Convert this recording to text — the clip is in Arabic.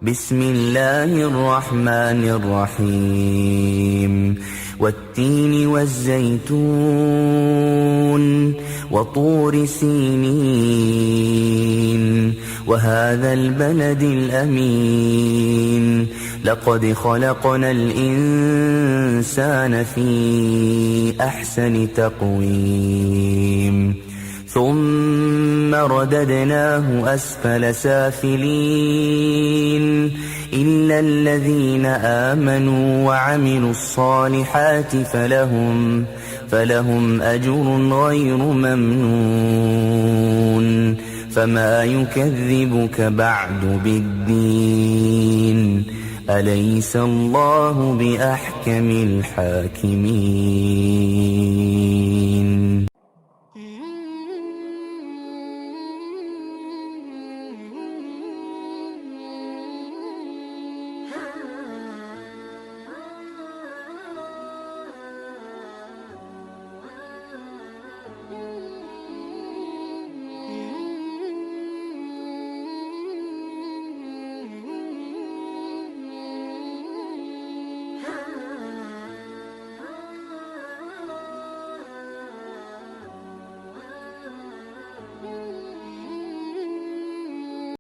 بسم الله الرحمن الرحيم والتين والزيتون وطور سينين وهذا البلد الأمين لقد خلقنا الإنسان في أحسن تقويم ثم رددناه أسفل سافلين إلا الذين آمنوا وعملوا الصالحات فلهم أجر غير ممنون فما يكذبك بعد بالدين أليس الله بأحكم الحاكمين